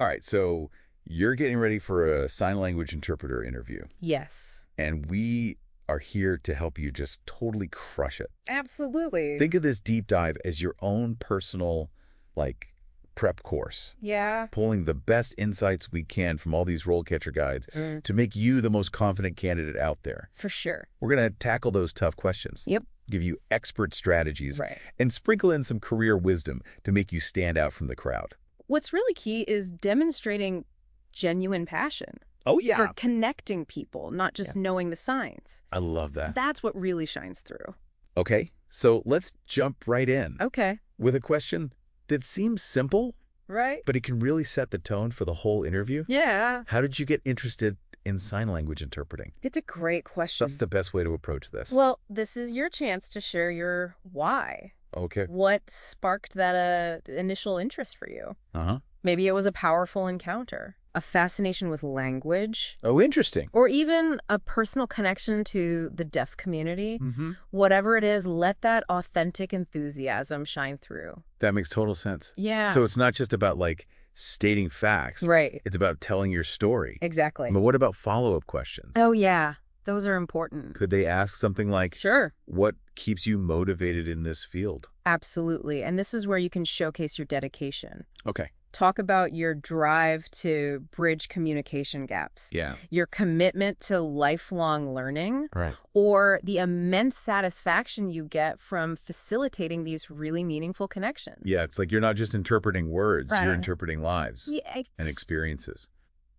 All right, so you're getting ready for a sign language interpreter interview, Yes. and we are here to help you just totally crush it. Absolutely. Think of this deep dive as your own personal, like, prep course, Yeah. pulling the best insights we can from all these RoleCatcher guides Mm. to make you the most confident candidate out there. For sure. We're going to tackle those tough questions, Yep. give you expert strategies, Right. and sprinkle in some career wisdom to make you stand out from the crowd. What's really key is demonstrating genuine passion Oh, for connecting people, not just knowing the signs. I love that. That's what really shines through. Okay, so let's jump right in Okay. with a question that seems simple, Right? but it can really set the tone for the whole interview. Yeah. How did you get interested in sign language interpreting? It's a great question. That's the best way to approach this. Well, this is your chance to share your why. Okay. What sparked that initial interest for you? Uh-huh. Maybe it was a powerful encounter, a fascination with language, Oh, interesting. or even a personal connection to the deaf community. Mm-hmm. Whatever it is, let that authentic enthusiasm shine through. That makes total sense. Yeah. So it's not just about, like, stating facts. Right. It's about telling your story. Exactly. But what about follow-up questions? Oh, yeah. Those are important. Could they ask something like, Sure. what keeps you motivated in this field? Absolutely. And this is where you can showcase your dedication. Okay. Talk about your drive to bridge communication gaps, Yeah. your commitment to lifelong learning, Right. or the immense satisfaction you get from facilitating these really meaningful connections. Yeah, it's like you're not just interpreting words, Right. you're interpreting lives Yeah, and experiences.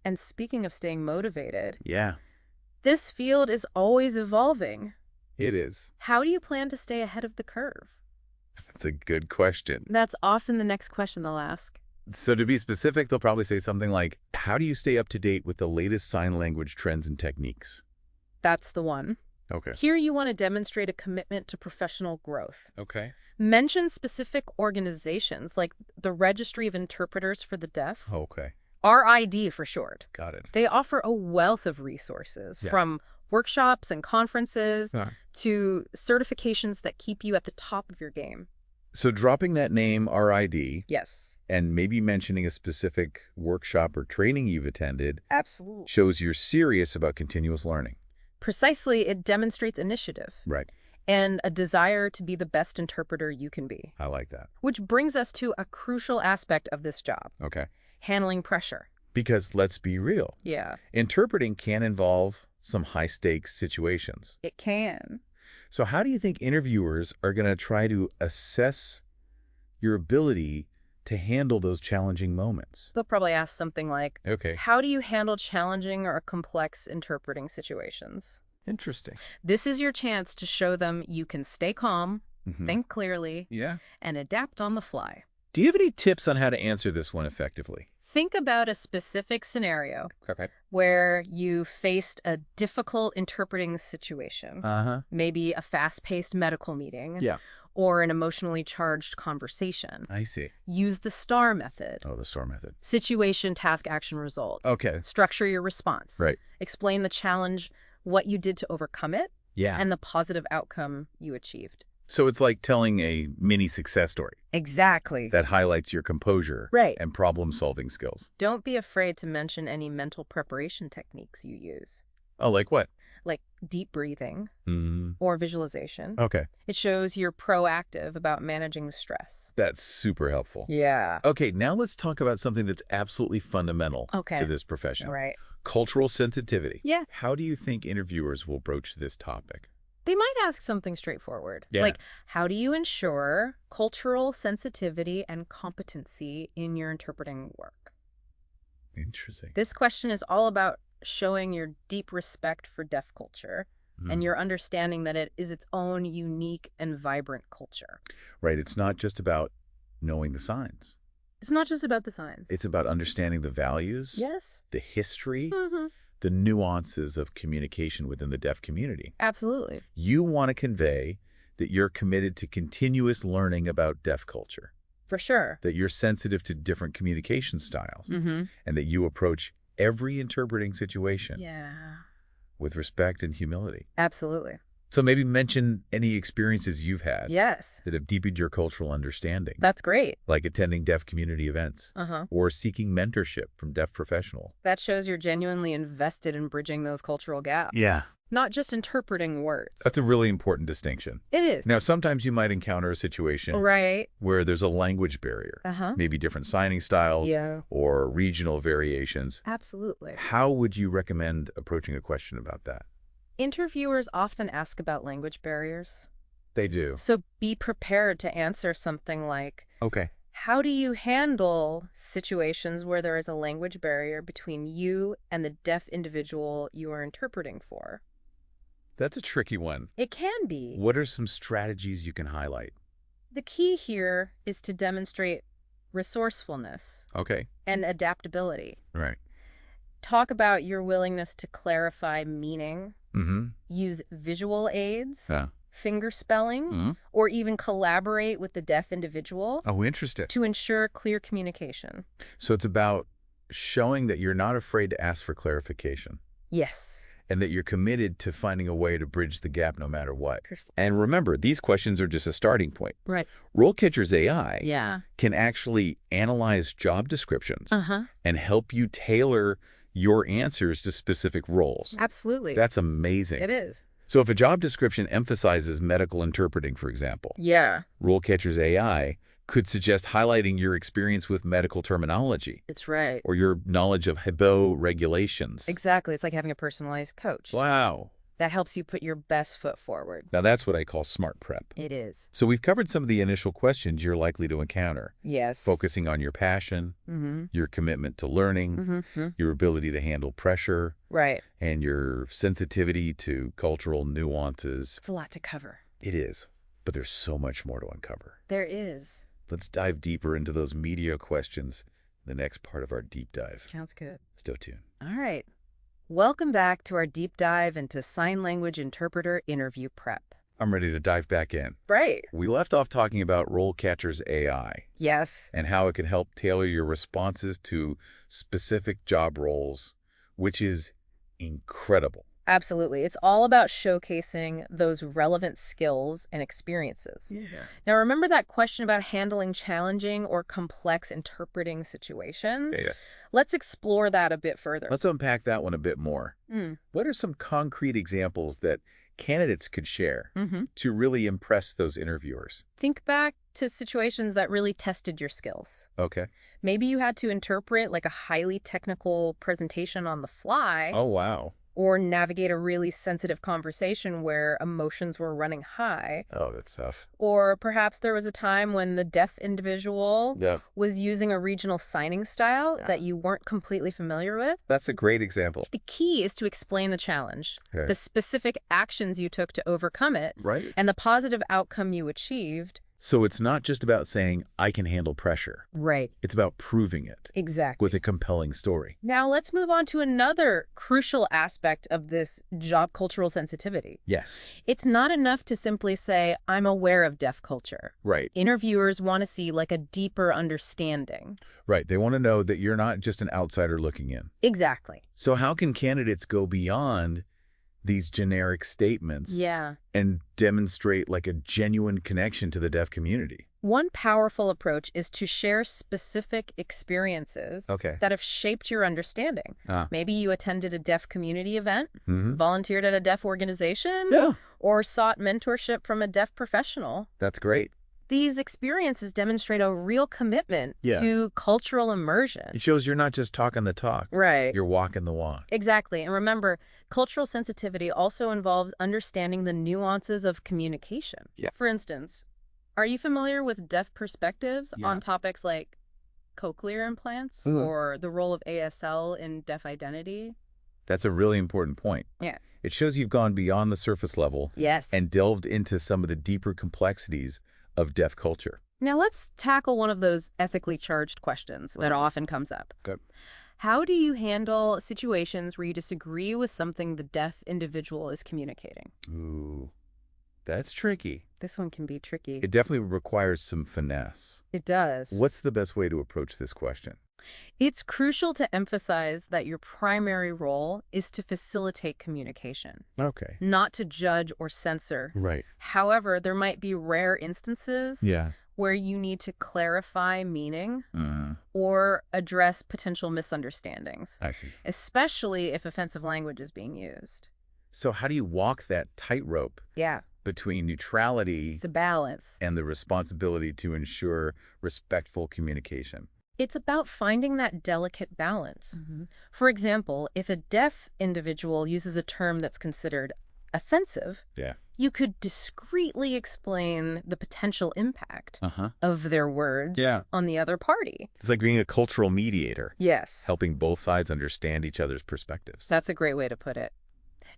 And speaking of staying motivated, Yeah, this field is always evolving. it is. How do you plan to stay ahead of the curve? That's a good question. That's often the next question they'll ask. So to be specific, they'll probably say something like, how do you stay up to date with the latest sign language trends and techniques? That's the one. Okay. Here you want to demonstrate a commitment to professional growth. Okay. Mention specific organizations like the Registry of Interpreters for the Deaf, Okay. RID for short. Got it. They offer a wealth of resources, Yeah. from workshops and conferences Yeah. to certifications that keep you at the top of your game. So dropping that name, RID, Yes. and maybe mentioning a specific workshop or training you've attended Absolutely. shows you're serious about continuous learning. Precisely, it demonstrates initiative Right. and a desire to be the best interpreter you can be. I like that. Which brings us to a crucial aspect of this job, Okay. handling pressure. Because let's be real. Yeah, Interpreting can involve some high-stakes situations. it can. So how do you think interviewers are going to try to assess your ability to handle those challenging moments? They'll probably ask something like, Okay. how do you handle challenging or complex interpreting situations? Interesting. This is your chance to show them you can stay calm, Mhm. think clearly, Yeah. and adapt on the fly. Do you have any tips on how to answer this one effectively? Think about a specific scenario Okay. where you faced a difficult interpreting situation, Uh-huh. maybe a fast-paced medical meeting, Yeah. or an emotionally charged conversation. I see. Use the STAR method. Oh, the STAR method. Situation, task, action, result. Okay. Structure your response. Right. Explain the challenge, what you did to overcome it, Yeah. and the positive outcome you achieved. So it's like telling a mini success story Exactly. that highlights your composure Right. and problem-solving skills. Don't be afraid to mention any mental preparation techniques you use, Oh, like what? like deep breathing Mm, or visualization. okay. It shows you're proactive about managing the stress. That's super helpful. Yeah. Okay, now let's talk about something that's absolutely fundamental Okay. to this profession. Right. Cultural sensitivity. Yeah. How do you think interviewers will broach this topic? They might ask something straightforward. Yeah. Like, how do you ensure cultural sensitivity and competency in your interpreting work? Interesting. This question is all about showing your deep respect for deaf culture and your understanding that it is its own unique and vibrant culture. Right, it's not just about knowing the signs. It's not just about the signs. It's about understanding the values, Yes. the history, Mm-hmm. the nuances of communication within the deaf community. Absolutely. You want to convey that you're committed to continuous learning about deaf culture, For sure. that you're sensitive to different communication styles, Mm-hmm. and that you approach every interpreting situation Yeah. with respect and humility. Absolutely. So maybe mention any experiences you've had Yes. that have deepened your cultural understanding, That's great. like attending deaf community events Uh-huh. or seeking mentorship from deaf professionals. That shows you're genuinely invested in bridging those cultural gaps. Not just interpreting words. That's a really important distinction. It is. Now, sometimes you might encounter a situation Right. where there's a language barrier, Uh-huh. maybe different signing styles Yeah. or regional variations. Absolutely. How would you recommend approaching a question about that? Interviewers often ask about language barriers. They do. So be prepared to answer something like, Okay. how do you handle situations where there is a language barrier between you and the deaf individual you are interpreting for? That's a tricky one. It can be. What are some strategies you can highlight? The key here is to demonstrate resourcefulness Okay. and adaptability. Right. Talk about your willingness to clarify meaning, Mm-hmm. use visual aids, Yeah. finger spelling, Mm-hmm. or even collaborate with the deaf individual Oh, interesting. to ensure clear communication. So it's about showing that you're not afraid to ask for clarification Yes. and that you're committed to finding a way to bridge the gap no matter what. Pers- And remember, these questions are just a starting point. Right. RoleCatcher's AI Yeah. can actually analyze job descriptions Uh-huh. and help you tailor your answers to specific roles. Absolutely. That's amazing. It is. So if a job description emphasizes medical interpreting, for example, Yeah. RoleCatcher's AI could suggest highlighting your experience with medical terminology It's right. or your knowledge of HIBO regulations. Exactly. It's like having a personalized coach. Wow. That helps you put your best foot forward. Now that's what I call smart prep. It is. So we've covered some of the initial questions you're likely to encounter, Yes. focusing on your passion, Mm-hmm. your commitment to learning, Mm-hmm. your ability to handle pressure, Right. and your sensitivity to cultural nuances. It's a lot to cover. It is, but there's so much more to uncover. There is. Let's dive deeper into those media questions in the next part of our deep dive. Sounds good. Stay tuned. All right. Welcome back to our deep dive into sign language interpreter interview prep. I'm ready to dive back in. Right. We left off talking about RoleCatcher's AI Yes. and how it can help tailor your responses to specific job roles, which is incredible. Absolutely. It's all about showcasing those relevant skills and experiences. Yeah. Now, remember that question about handling challenging or complex interpreting situations? Yes. Let's explore that a bit further. Let's unpack that one a bit more. What are some concrete examples that candidates could share to really impress those interviewers? Think back to situations that really tested your skills. Okay. Maybe you had to interpret like a highly technical presentation on the fly. Oh, wow. Or navigate a really sensitive conversation where emotions were running high. Oh, that's tough. Or perhaps there was a time when the deaf individual Yeah. was using a regional signing style that you weren't completely familiar with. That's a great example. The key is to explain the challenge, Okay. the specific actions you took to overcome it, Right. and the positive outcome you achieved. So it's not just about saying, I can handle pressure. Right. It's about proving it Exactly. with a compelling story. Now let's move on to another crucial aspect of this job cultural sensitivity. Yes. It's not enough to simply say, I'm aware of deaf culture. Right. Interviewers want to see like a deeper understanding. Right. They want to know that you're not just an outsider looking in. Exactly. So how can candidates go beyond these generic statements Yeah. and demonstrate like a genuine connection to the deaf community? One powerful approach is to share specific experiences Okay. that have shaped your understanding. Maybe you attended a deaf community event, volunteered at a deaf organization, Yeah. or sought mentorship from a deaf professional. That's great. These experiences demonstrate a real commitment to cultural immersion. It shows you're not just talking the talk. Right. You're walking the walk. Exactly. And remember, cultural sensitivity also involves understanding the nuances of communication. Yeah. For instance, are you familiar with deaf perspectives Yeah. on topics like cochlear implants Mhm. or the role of ASL in deaf identity? That's a really important point. Yeah. It shows you've gone beyond the surface level Yes. and delved into some of the deeper complexities of deaf culture. Now let's tackle one of those ethically charged questions that often comes up. Good. How do you handle situations where you disagree with something the deaf individual is communicating? Ooh, that's tricky. This one can be tricky. It definitely requires some finesse. It does. What's the best way to approach this question? It's crucial to emphasize that your primary role is to facilitate communication, Okay. not to judge or censor. Right. However, there might be rare instances Yeah. where you need to clarify meaning Uh, or address potential misunderstandings, I see. especially if offensive language is being used. So how do you walk that tightrope Yeah, between neutrality it's a balance. and the responsibility to ensure respectful communication? It's about finding that delicate balance. For example, if a deaf individual uses a term that's considered offensive, Yeah. you could discreetly explain the potential impact Uh-huh. of their words Yeah. on the other party. It's like being a cultural mediator, Yes, helping both sides understand each other's perspectives. that's a great way to put it.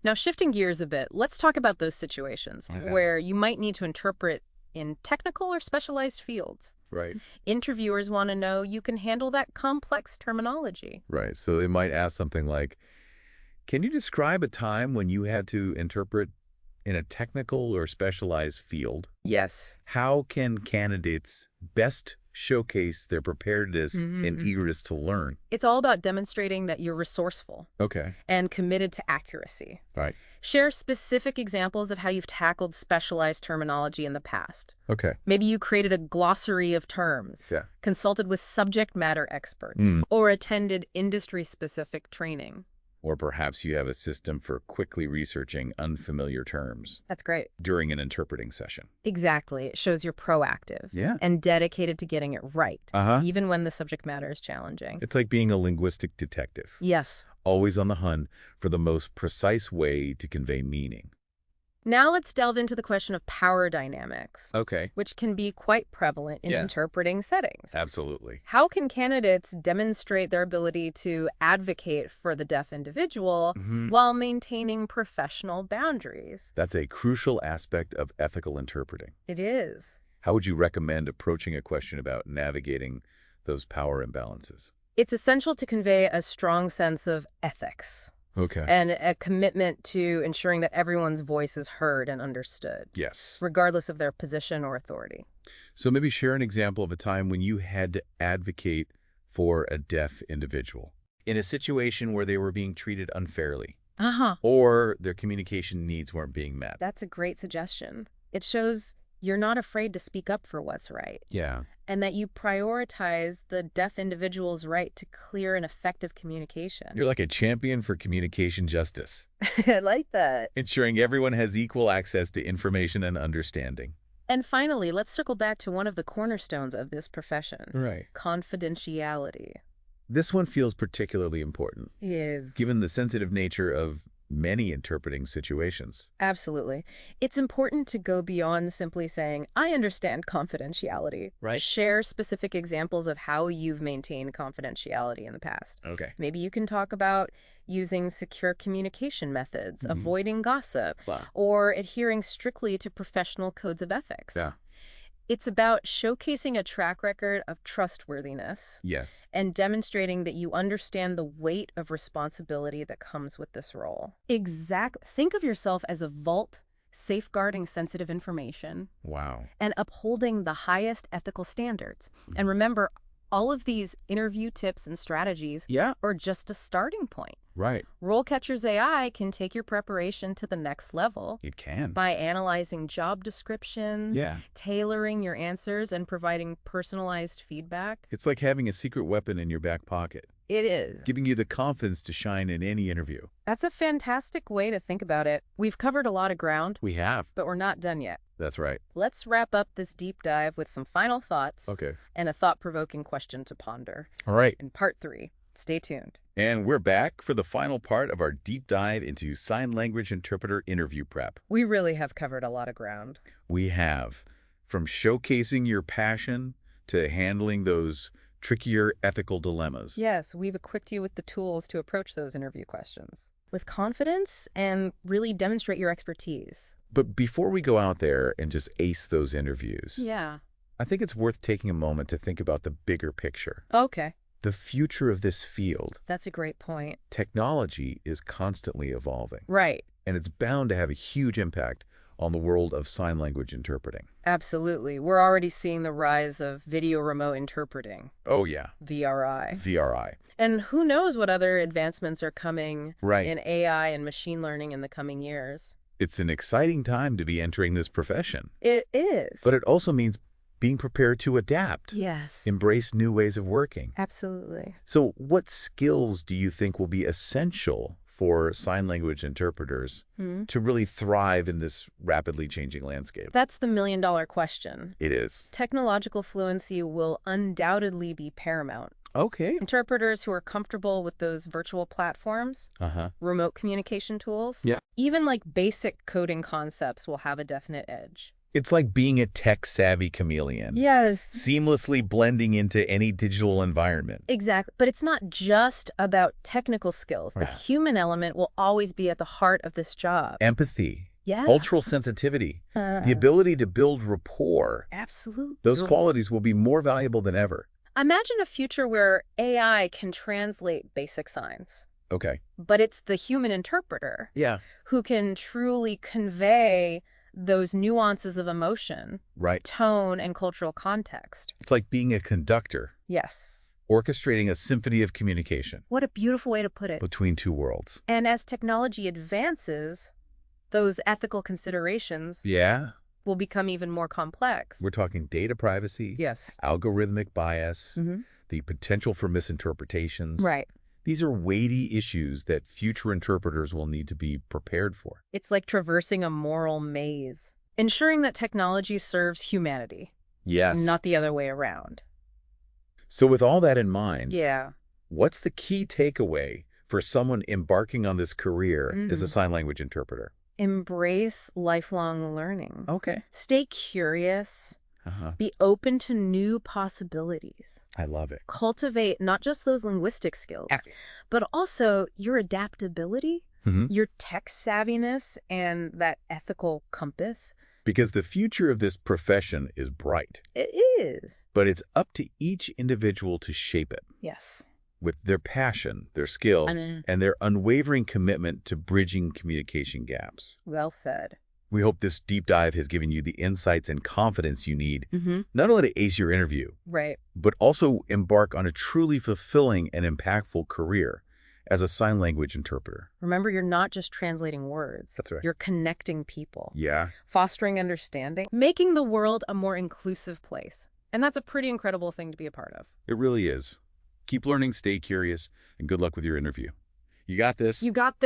Now, shifting gears a bit, let's talk about those situations Okay. where you might need to interpret in technical or specialized fields. Right. Interviewers want to know you can handle that complex terminology. Right. So they might ask something like, can you describe a time when you had to interpret in a technical or specialized field? Yes. How can candidates best showcase their preparedness and eagerness to learn? It's all about demonstrating that you're resourceful Okay. and committed to accuracy. Right. Share specific examples of how you've tackled specialized terminology in the past. Okay. Maybe you created a glossary of terms, Yeah. consulted with subject matter experts, or attended industry-specific training. Or perhaps you have a system for quickly researching unfamiliar terms That's great. during an interpreting session. Exactly. It shows you're proactive Yeah. and dedicated to getting it right, Uh-huh. even when the subject matter is challenging. It's like being a linguistic detective, Yes. always on the hunt for the most precise way to convey meaning. Now let's delve into the question of power dynamics, Okay. which can be quite prevalent in Yeah. interpreting settings. Absolutely. How can candidates demonstrate their ability to advocate for the deaf individual while maintaining professional boundaries? That's a crucial aspect of ethical interpreting. It is. How would you recommend approaching a question about navigating those power imbalances? It's essential to convey a strong sense of ethics Okay. and a commitment to ensuring that everyone's voice is heard and understood, Yes. regardless of their position or authority. So maybe share an example of a time when you had to advocate for a deaf individual in a situation where they were being treated unfairly or their communication needs weren't being met. That's a great suggestion. It shows you're not afraid to speak up for what's right, Yeah. and that you prioritize the deaf individual's right to clear and effective communication. You're like a champion for communication justice, I like that. ensuring everyone has equal access to information and understanding. And finally, let's circle back to one of the cornerstones of this profession, Right. confidentiality. This one feels particularly important, Is given the sensitive nature of many interpreting situations. Absolutely. It's important to go beyond simply saying, I understand confidentiality. Right. Share specific examples of how you've maintained confidentiality in the past. Okay. Maybe you can talk about using secure communication methods, avoiding gossip, Wow. or adhering strictly to professional codes of ethics. Yeah. It's about showcasing a track record of trustworthiness Yes. and demonstrating that you understand the weight of responsibility that comes with this role. Think of yourself as a vault safeguarding sensitive information Wow. and upholding the highest ethical standards. And remember, all of these interview tips and strategies Yeah. are just a starting point. Right. RoleCatcher's AI can take your preparation to the next level It can. by analyzing job descriptions, Yeah. tailoring your answers, and providing personalized feedback. It's like having a secret weapon in your back pocket, It is. giving you the confidence to shine in any interview. That's a fantastic way to think about it. We've covered a lot of ground, We have. but we're not done yet. That's right. Let's wrap up this deep dive with some final thoughts Okay. and a thought-provoking question to ponder. All right. In part 3, stay tuned. And we're back for the final part of our deep dive into sign language interpreter interview prep. We really have covered a lot of ground. We have, from showcasing your passion to handling those trickier ethical dilemmas. Yes, we've equipped you with the tools to approach those interview questions with confidence and really demonstrate your expertise. But before we go out there and just ace those interviews, Yeah. I think it's worth taking a moment to think about the bigger picture. Okay. The future of this field. That's a great point. Technology is constantly evolving, Right. and it's bound to have a huge impact on the world of sign language interpreting. Absolutely. We're already seeing the rise of video remote interpreting. Oh, yeah. VRI. VRI. And who knows what other advancements are coming Right. in AI and machine learning in the coming years. It's an exciting time to be entering this profession. It is. But it also means being prepared to adapt. Yes. Embrace new ways of working. Absolutely. So what skills do you think will be essential for sign language interpreters to really thrive in this rapidly changing landscape? That's the million-dollar question. It is. Technological fluency will undoubtedly be paramount. Okay. Interpreters who are comfortable with those virtual platforms, remote communication tools, even like basic coding concepts will have a definite edge. It's like being a tech-savvy chameleon. Yes. Seamlessly blending into any digital environment. Exactly. But it's not just about technical skills. The human element will always be at the heart of this job. Empathy. Yeah. Cultural sensitivity. The ability to build rapport. Absolutely. Those qualities will be more valuable than ever. Imagine a future where AI can translate basic signs. Okay. But it's the human interpreter who can truly convey those nuances of emotion, tone, and cultural context. It's like being a conductor. Yes. Orchestrating a symphony of communication. What a beautiful way to put it. Between two worlds. And as technology advances, those ethical considerations will become even more complex. We're talking data privacy, algorithmic bias, the potential for misinterpretations. Right. These are weighty issues that future interpreters will need to be prepared for. It's like traversing a moral maze, ensuring that technology serves humanity. Yes. Not the other way around. So with all that in mind, Yeah. what's the key takeaway for someone embarking on this career as a sign language interpreter? Embrace lifelong learning. Okay. Stay curious. Be open to new possibilities. I love it. Cultivate not just those linguistic skills, but also your adaptability, your tech savviness, and that ethical compass. Because the future of this profession is bright. It is. But it's up to each individual to shape it. Yes. With their passion, their skills, and their unwavering commitment to bridging communication gaps. Well said. We hope this deep dive has given you the insights and confidence you need, not only to ace your interview, but also embark on a truly fulfilling and impactful career as a sign language interpreter. Remember, you're not just translating words. That's right. You're connecting people. Yeah. Fostering understanding, making the world a more inclusive place. And that's a pretty incredible thing to be a part of. It really is. Keep learning, stay curious, and good luck with your interview. You got this. You got this.